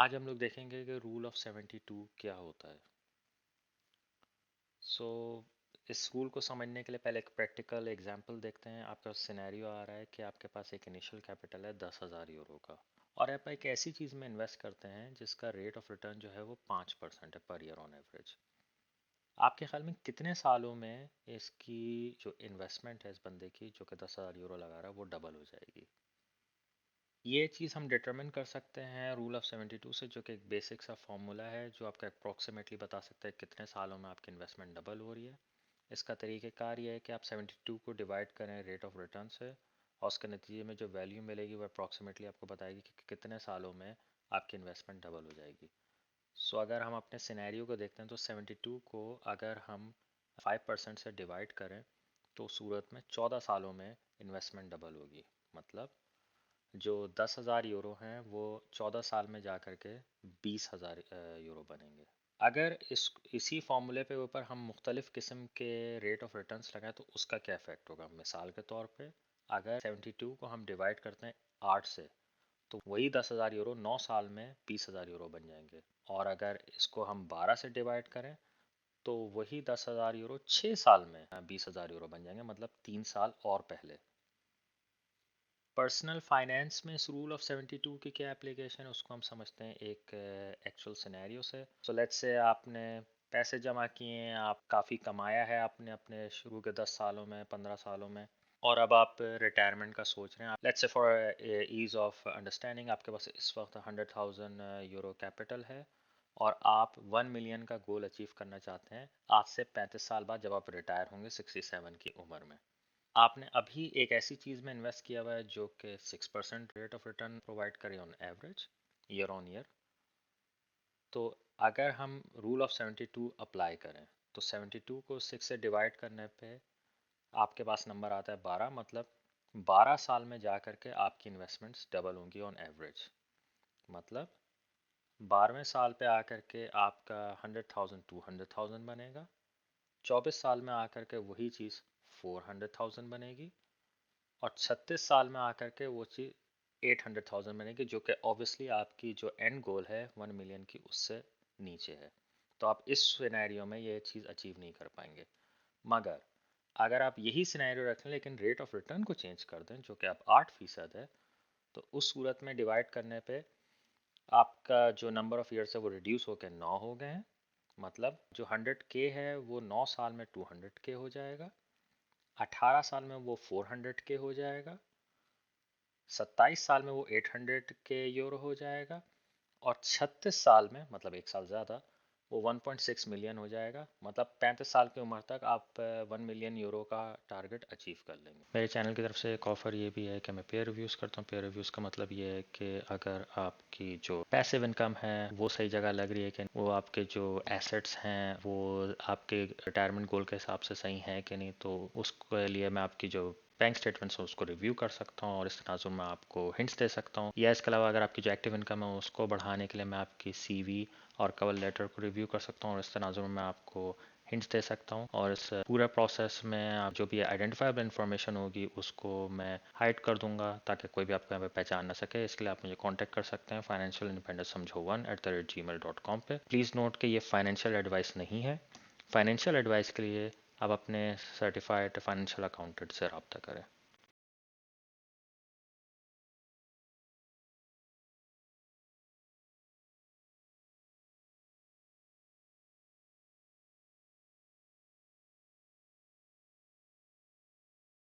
आज हम लोग देखेंगे कि रूल ऑफ 72 क्या होता है। सो इस रूल को समझने के लिए पहले एक प्रैक्टिकल एग्जांपल देखते हैं। आपका सिनेरियो आ रहा है कि आपके पास एक इनिशियल कैपिटल है 10,000 यूरो का, और आप एक ऐसी चीज़ में इन्वेस्ट करते हैं जिसका रेट ऑफ रिटर्न जो है वो 5% है पर ईयर ऑन एवरेज। आपके ख्याल में कितने सालों में इसकी जो इन्वेस्टमेंट है इस बंदे की जो कि 10,000 यूरो लगा रहा है वो डबल हो जाएगी? ये चीज़ हम डिटरमिन कर सकते हैं रूल ऑफ 72 से, जो कि एक बेसिक सा फॉर्मूला है जो आपका अप्रॉक्सीमेटली बता सकता है कितने सालों में आपकी इन्वेस्टमेंट डबल हो रही है। इसका तरीक़ेकार ये है कि आप 72 को डिवाइड करें रेट ऑफ रिटर्न से, और उसके नतीजे में जो वैल्यू मिलेगी वो अप्रॉक्सीमेटली आपको बताएगी कि कितने सालों में आपकी इन्वेस्टमेंट डबल हो जाएगी। सो अगर हम अपने सिनेरियो को देखते हैं तो 72 को अगर हम 5% से डिवाइड करें तो सूरत में 14 सालों में इन्वेस्टमेंट डबल होगी। मतलब जो 10,000 यूरो हैं वो 14 साल में जा कर के 20,000 यूरो बनेंगे। अगर इसी फॉर्मूले पे ऊपर हम मुख्तलिफ किस्म के रेट ऑफ रिटर्न्स लगाएं तो उसका क्या इफेक्ट होगा। मिसाल के तौर पे अगर 72 को हम डिवाइड करते हैं 8 से तो वही 10,000 यूरो 9 साल में 20,000 यूरो बन जाएंगे। और अगर इसको हम 12 से डिवाइड करें तो वही 10,000 यूरो 6 साल में 20,000 यूरो बन जाएंगे, मतलब 3 साल और पहले। पर्सनल फाइनेंस में इस रूल ऑफ 72 की क्या एप्लीकेशन है उसको हम समझते हैं एक एक्चुअल सिनेरियो से। सो लेट्स से आपने पैसे जमा किए हैं, आप काफ़ी कमाया है आपने अपने शुरू के 10 सालों में 15 सालों में, और अब आप रिटायरमेंट का सोच रहे हैं। Let's say for ease of understanding आपके पास इस वक्त 100,000 यूरो कैपिटल है, और आप 1 मिलियन का गोल अचीव करना चाहते हैं आज से 35 साल बाद, जब आप रिटायर होंगे 67 की उम्र में। आपने अभी एक ऐसी चीज़ में इन्वेस्ट किया हुआ है जो कि 6% रेट ऑफ रिटर्न प्रोवाइड करे on average year on year. तो अगर हम रूल ऑफ 72 अप्लाई करें तो 72 को 6 से डिवाइड करने पे आपके पास नंबर आता है 12, मतलब 12 साल में जा कर के आपकी इन्वेस्टमेंट्स डबल होंगी ऑन एवरेज। मतलब 12वें साल पे आकर के आपका 100,000 200,000 बनेगा, 24 साल में आकर के वही चीज़ 400,000 बनेगी, और 36 साल में आकर के वो चीज़ 800,000 बनेगी, जो कि ऑब्वियसली आपकी जो एंड गोल है 1 मिलियन की उससे नीचे है। तो आप इस सिनेरियो में ये चीज़ अचीव नहीं कर पाएंगे। मगर अगर आप यही सिनेरियो रखें लेकिन रेट ऑफ रिटर्न को चेंज कर दें जो कि अब 8% है, तो उस सूरत में डिवाइड करने पे आपका जो नंबर ऑफ ईयर्स है वो रिड्यूस होकर 9 हो गए हैं। मतलब जो 100K है वो 9 साल में 200K हो जाएगा, 18 साल में वो 400K हो जाएगा, 27 साल में वो 800 के यूरो हो जाएगा, और 36 साल में मतलब एक साल ज़्यादा वो 1.6 मिलियन हो जाएगा। मतलब 35 साल की उम्र तक आप 1 मिलियन यूरो का टारगेट अचीव कर लेंगे। मेरे चैनल की तरफ से एक ऑफ़र ये भी है कि मैं पेयर रिव्यूज़ करता हूँ। पेयर रिव्यूज़ का मतलब ये है कि अगर आपकी जो पैसिव इनकम है वो सही जगह लग रही है कि वो आपके जो एसेट्स हैं वो आपके रिटायरमेंट गोल के हिसाब से सही है कि नहीं, तो उसके लिए मैं आपकी जो बैंक स्टेटमेंट्स हो उसको रिव्यू कर सकता हूँ और इस तनाजुर में आपको हिंट्स दे सकता हूँ। या इसके अलावा अगर आपकी जो एक्टिव इनकम है उसको बढ़ाने के लिए मैं आपकी सीवी और कवर लेटर को रिव्यू कर सकता हूँ और इस तनाजुर में आपको हिंट्स दे सकता हूँ। और इस पूरा प्रोसेस में आप जो भी आइडेंटिफाइबल इन्फॉर्मेशन होगी उसको मैं हाइड कर दूंगा ताकि कोई भी आपको यहाँ पे पहचान ना सके। इसके लिए आप मुझे कॉन्टैक्ट कर सकते हैं फाइनेंशियल इंडिपेंडेंस समझो 1@gmail.com पे। प्लीज़ नोट कि ये फाइनेंशियल एडवाइस नहीं है। फाइनेंशियल एडवाइस के लिए आप अपने सर्टिफाइड फाइनेंशियल अकाउंटेंट से रब्ता करें।